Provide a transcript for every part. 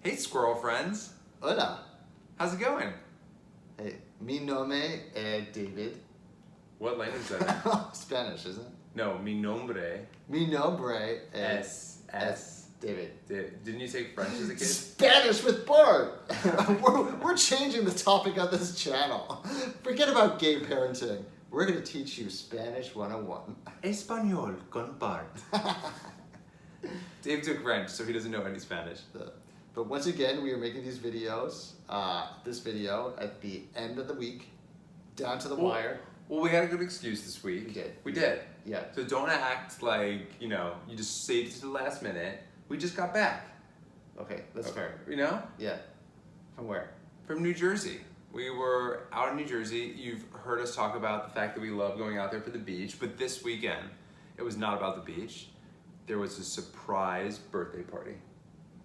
Hey, squirrel friends. Hola. How's it going? Hey, mi nome es David. What language is that in? Spanish, isn't it? No, mi nombre Mi nombre es David. Didn't you take French as a kid? Spanish with Bart! we're changing the topic of this channel. Forget about gay parenting. We're going to teach you Spanish 101. Español con Bart. Dave took French, so he doesn't know any Spanish. But once again, we are making these videos, this video at the end of the week, down to the wire. Well, we had a good excuse this week. We did. Yeah. So don't act like, you just saved it to the last minute. We just got back. Okay, that's fair. You know? Yeah. From where? From New Jersey. We were out in New Jersey. You've heard us talk about the fact that we love going out there for the beach, but this weekend, it was not about the beach. There was a surprise birthday party.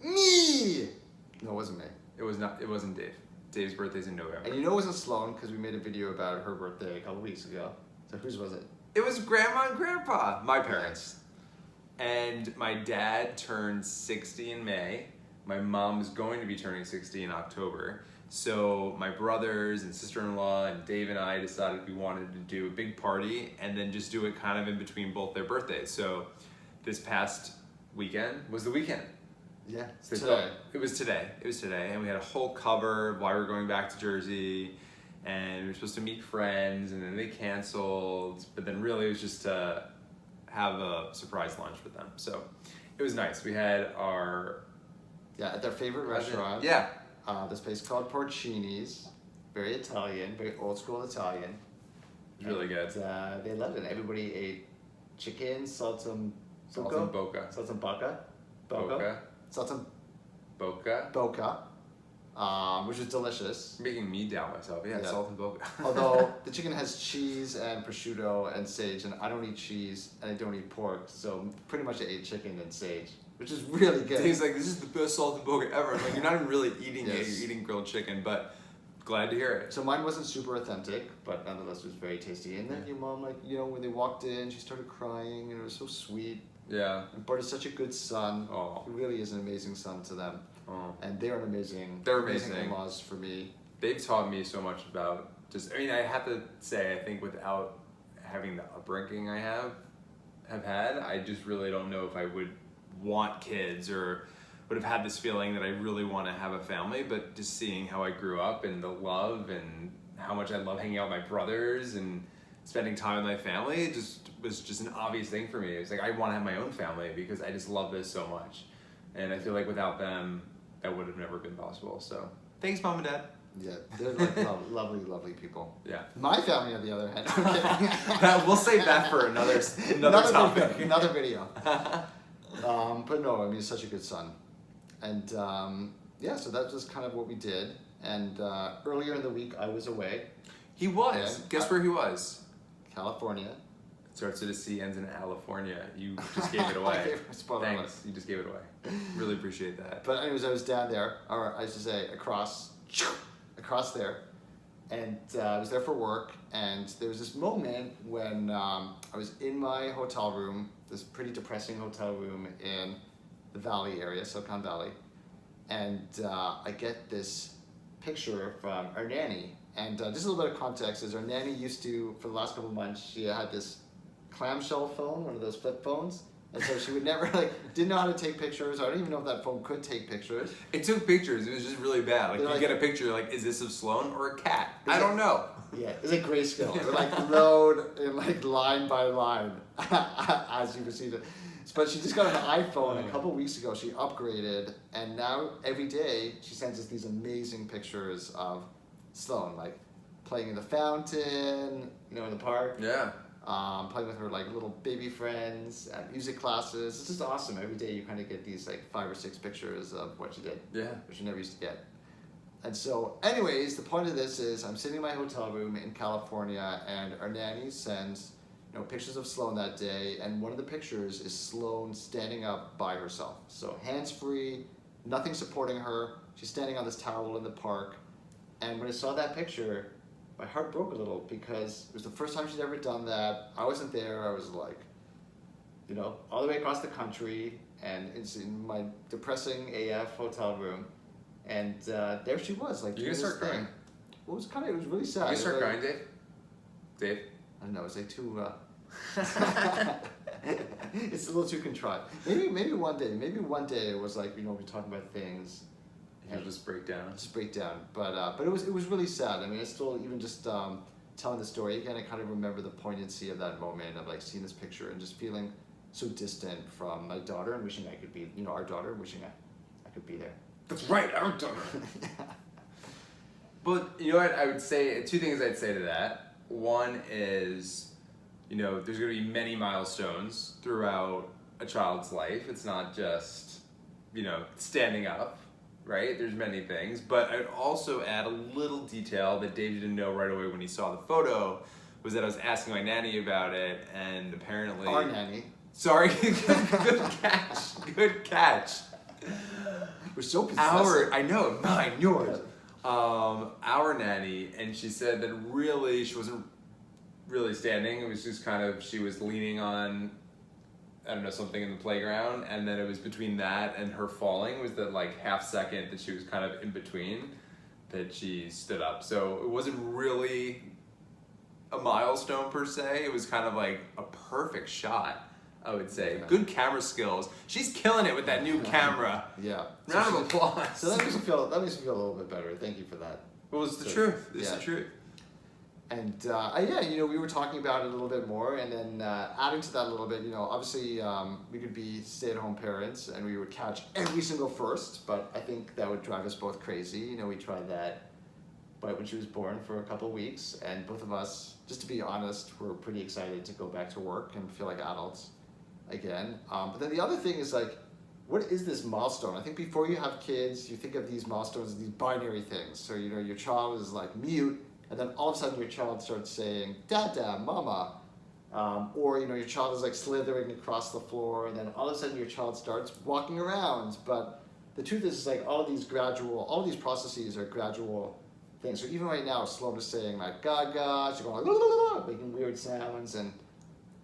Me! No, it wasn't me. It wasn't Dave. Dave's birthday's in November. And you know it wasn't Sloane because we made a video about her birthday a couple weeks ago. So whose was it? It was Grandma and Grandpa, my parents. And my dad turned 60 in May. My mom is going to be turning 60 in October. So my brothers and sister-in-law and Dave and I decided we wanted to do a big party and then just do it kind of in between both their birthdays. So this past weekend was the weekend. Yeah, So today. It was today, and we had a whole cover of why we're going back to Jersey, and we were supposed to meet friends, and then they canceled, but then really it was just to have a surprise lunch with them. So it was nice. We had our... Yeah, at their favorite restaurant. Yeah. This place called Porcini's. Very Italian, very old school Italian. It was really good. They loved it. Everybody ate chicken, salsa Boca. Which was delicious. You're making me doubt myself. Yeah, salt and boca. Although the chicken has cheese and prosciutto and sage, and I don't eat cheese and I don't eat pork, so pretty much I ate chicken and sage, which is really good. Dave's like, this is the best salt and boca ever. Like, you're not even really eating it, Yes. you're eating grilled chicken, but glad to hear it. So mine wasn't super authentic, but nonetheless it was very tasty. And then your mom, when they walked in, she started crying, and it was so sweet. Yeah. And Bart is such a good son. Oh. He really is an amazing son to them. Oh. And they're amazing in-laws for me. They've taught me so much about I have to say, I think without having the upbringing I have had, I just really don't know if I would want kids or would have had this feeling that I really want to have a family, but just seeing how I grew up and the love and how much I love hanging out with my brothers and spending time with my family, it was just an obvious thing for me. It was like, I want to have my own family because I just love this so much. And I feel like without them, that would have never been possible. So thanks, Mom and Dad. Yeah, they're like lovely, lovely people. Yeah. My family, on the other hand, okay. We'll save that for another topic. Another video. But no, I mean, he's such a good son. And yeah, so that was kind of what we did. And earlier in the week, I was away. He was. Yeah. Guess where he was? California. Starts with a C, ends in California. You just gave it away. Thanks. You just gave it away. Really appreciate that. But anyways, I was down there, or I should say across there, and I was there for work. And there was this moment when I was in my hotel room, this pretty depressing hotel room in the Valley area, Silicon Valley, and I get this picture from our nanny. And just a little bit of context is our nanny used to, for the last couple of months, she had this clamshell phone, one of those flip phones, and so she would never didn't know how to take pictures. I don't even know if that phone could take pictures. It took pictures. It was just really bad. You get a picture, is this of Sloane or a cat? I don't know. Yeah, it's like grayscale. It would load in line by line as you proceed it. But she just got an iPhone a couple weeks ago. She upgraded, and now every day she sends us these amazing pictures of Sloane, playing in the fountain, in the park. Yeah. Playing with her little baby friends at music classes. It's just awesome. Every day you kind of get these 5 or 6 pictures of what you did. Yeah. Which you never used to get. And so, anyways, the point of this is I'm sitting in my hotel room in California, and our nanny sends pictures of Sloane that day, and one of the pictures is Sloane standing up by herself. So hands-free, nothing supporting her. She's standing on this towel in the park. And when I saw that picture, my heart broke a little because it was the first time she'd ever done that. I wasn't there. I was all the way across the country, and it's in my depressing AF hotel room. And there she was, like, You doing gonna this start thing. crying? Well, it was really sad. You start It was crying, Dave? Dave? I don't know, it's like too, it's a little too contrived. Maybe one day it was like, we're talking about things. You'll just break down. Just break down. But it was really sad. I mean, I still, even just telling the story again, I kind of remember the poignancy of that moment of like seeing this picture and just feeling so distant from my daughter and wishing I could be, our daughter, wishing I could be there. That's right, our daughter. But you know what? I would say two things I'd say to that. One is, there's going to be many milestones throughout a child's life. It's not just, standing up, right? There's many things. But I'd also add a little detail that Dave didn't know right away when he saw the photo, was that I was asking my nanny about it, and apparently... Our nanny. Sorry, good catch. Good catch. We're so possessive. I know, mine, yours. Our nanny, and she said that really she wasn't really standing. It was just kind of, she was leaning on, I don't know, something in the playground, and then it was between that and her falling was that like half second that she was kind of in between that she stood up. So it wasn't really a milestone per se. It was kind of like a perfect shot, I would say. Yeah. Good camera skills. She's killing it with that new camera. Yeah. Round of applause. So that makes me feel a little bit better. Thank you for that. Well, it's the truth. It's the truth. And we were talking about it a little bit more, and then adding to that a little bit, obviously we could be stay-at-home parents, and we would catch every single first, but I think that would drive us both crazy. We tried that, but when she was born for a couple of weeks, and both of us, just to be honest, were pretty excited to go back to work and feel like adults again. But then the other thing is like, what is this milestone? I think before you have kids, you think of these milestones as these binary things. So, your child is like mute, and then all of a sudden your child starts saying, Dada, Mama. Or, your child is like slithering across the floor, and then all of a sudden your child starts walking around. But the truth is like all of these processes are gradual things. So even right now, Sloane is saying like Gaga, she's going like, la, la, la, making weird sounds, and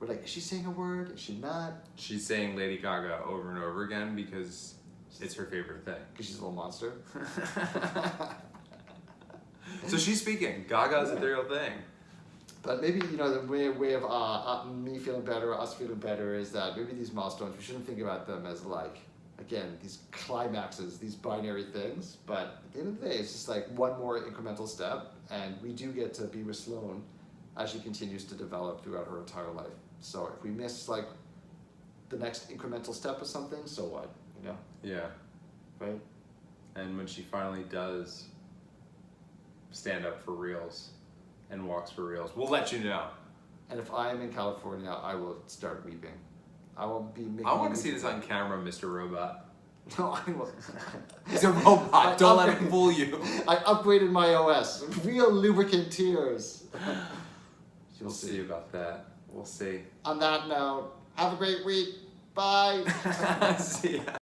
we're like, is she saying a word? Is she not? She's saying Lady Gaga over and over again because it's her favorite thing. Because she's a little monster. So she's speaking. Gaga's the real thing. But maybe, the way of me feeling better, us feeling better is that maybe these milestones, we shouldn't think about them as like, again, these climaxes, these binary things. But at the end of the day, it's just like one more incremental step. And we do get to be with Sloane as she continues to develop throughout her entire life. So if we miss like the next incremental step of something, so what? Yeah. Right? And when she finally does stand up for reals and walks for reals, we'll let you know. And if I am in California, I will start weeping. I will be making... I want to see this on camera, Mr. Robot. No, I will. He's a robot. Don't let him fool you. I upgraded my OS. Real lubricant tears. We'll see about that. We'll see. On that note, have a great week. Bye. See ya.